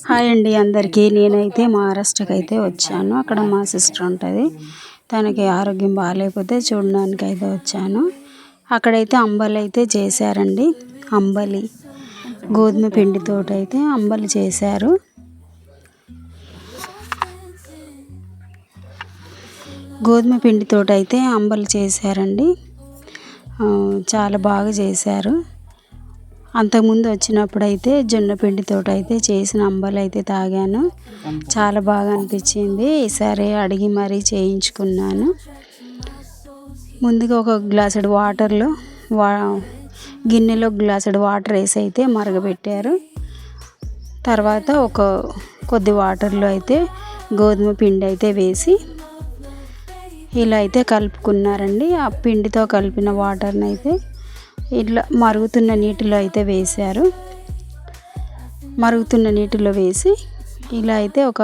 Hi అండి అందరికీ. నేనైతే మహారాష్ట్రకి అయితే వచ్చాను. అక్కడ మా సిస్టర్ ఉంటుంది. తనకి ఆరోగ్యం బాగాలేకపోతే చూడడానికి అయితే వచ్చాను. అక్కడైతే అంబలి అయితే చేశారండి. అంబలి గోధుమ పిండితో అయితే అంబలి చేశారు. గోధుమ పిండితో అయితే అంబలి చేశారండి. చాలా బాగా చేశారు. అంతకుముందు వచ్చినప్పుడు అయితే జొన్న పిండితో అయితే చేసిన అంబలి అయితే తాగాను. చాలా బాగా అనిపించింది. ఈసారి అడిగి మరీ చేయించుకున్నాను. ముందుగా ఒక గ్లాసుడు వాటర్లో గిన్నెలో గ్లాసుడు వాటర్ వేసి అయితే మరగబెట్టారు. తర్వాత కొద్ది వాటర్లో అయితే గోధుమ పిండి అయితే వేసి ఇలా అయితే కలుపుకున్నారండి. ఆ పిండితో కలిపిన వాటర్ని అయితే ఇట్లా మరుగుతున్న నీటిలో అయితే వేశారు. మరుగుతున్న నీటిలో వేసి ఇలా అయితే ఒక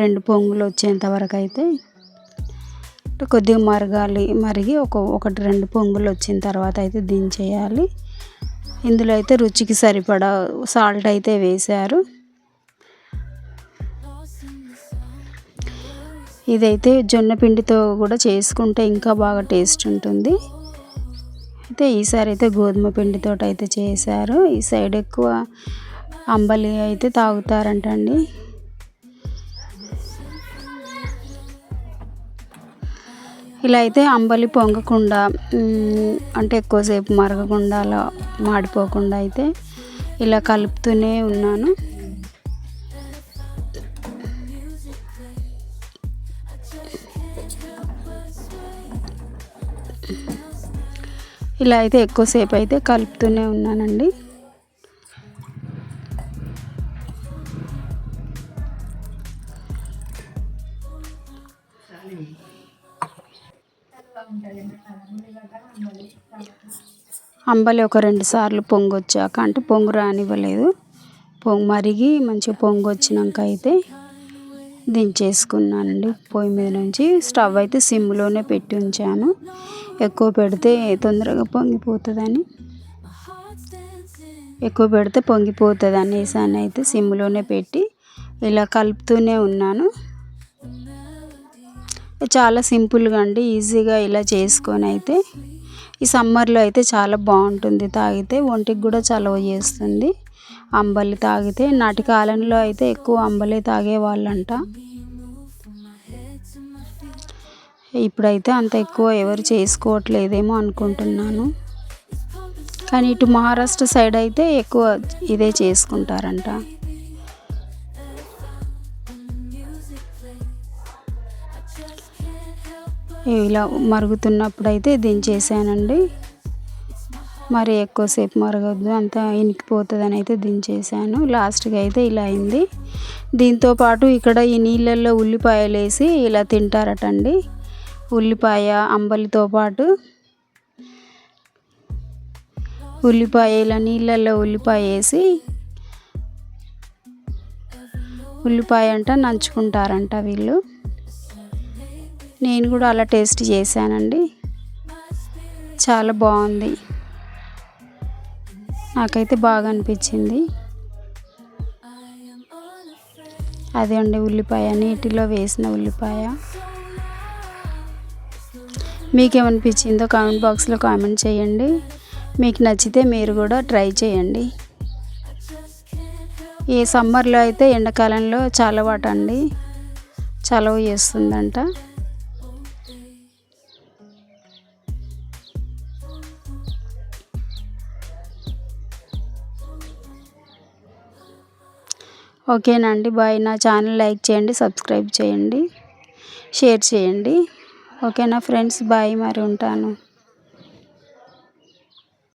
2 పొంగులు వచ్చేంత వరకు అయితే కొద్దిగా మరిగి 1-2 పొంగులు వచ్చిన తర్వాత అయితే దించేయాలి. ఇందులో అయితే రుచికి సరిపడా సాల్ట్ అయితే వేశారు. ఇదైతే జొన్న పిండితో కూడా చేసుకుంటే ఇంకా బాగా టేస్ట్ ఉంటుంది. అయితే ఈసారి అయితే గోధుమ పిండితో అయితే చేశారు. ఈ సైడ్ ఎక్కువ అంబలి అయితే తాగుతారంటండి. ఇలా అయితే అంబలి పొంగకుండా అంటే ఎక్కువసేపు మరగకుండా అలా మాడిపోకుండా అయితే ఇలా కలుపుతూనే ఉన్నాను. ఇలా అయితే ఎక్కువసేపు అయితే కలుపుతూనే ఉన్నానండి. అంబలి 2 సార్లు పొంగొచ్చాక అంటే పొంగు రానివ్వలేదు. మరిగి మంచిగా పొంగు వచ్చినాక అయితే దించేసుకున్నానండి. పొయ్యి మీద నుంచి స్టవ్ అయితే సిమ్లోనే పెట్టి ఉంచాను. ఎక్కువ పెడితే తొందరగా పొంగిపోతుంది అనేసి అయితే సిమ్లోనే పెట్టి ఇలా కలుపుతూనే ఉన్నాను. చాలా సింపుల్గా అండి, ఈజీగా ఇలా చేసుకొని అయితే ఈ సమ్మర్లో అయితే చాలా బాగుంటుంది. తాగితే ఒంటికి కూడా చలవ చేస్తుంది. అంబలి తాగితే నాటి కాలంలో అయితే ఎక్కువ అంబలి తాగేవాళ్ళంట. ఇప్పుడైతే అంత ఎక్కువ ఎవరు చేసుకోవట్లేదేమో అనుకుంటున్నాను. కానీ ఇటు మహారాష్ట్ర సైడ్ అయితే ఎక్కువ ఇదే చేసుకుంటారంట. ఇలా మరుగుతున్నప్పుడు అయితే దించేసానండి. మరి ఎక్కువసేపు మరగొద్దు, అంత ఇనికిపోతుందని అయితే దించేసాను. లాస్ట్గా అయితే ఇలా అయింది. దీంతోపాటు ఇక్కడ ఈ నీళ్ళల్లో ఉల్లిపాయలు వేసి ఇలా తింటారటండి. ఉల్లిపాయ అంబలితో పాటు ఇలా నీళ్ళల్లో ఉల్లిపాయ వేసి ఉల్లిపాయ నంచుకుంటారంట వీళ్ళు. నేను కూడా అలా టేస్ట్ చేశానండి. చాలా బాగుంది. నాకైతే బాగా అనిపించింది. అదే అండి ఉల్లిపాయ, నీటిలో వేసిన ఉల్లిపాయ. మీకేమనిపించిందో కామెంట్ బాక్స్లో కామెంట్ చేయండి. మీకు నచ్చితే మీరు కూడా ట్రై చేయండి. ఈ సమ్మర్లో అయితే ఎండాకాలంలో చాలా వాటండి చలవ చేస్తుందంట. ఓకేనండి, బాయ్. నా ఛానల్ లైక్ చేయండి, సబ్స్క్రైబ్ చేయండి, షేర్ చేయండి. ఓకేనా ఫ్రెండ్స్, బాయ్. మరి ఉంటాను.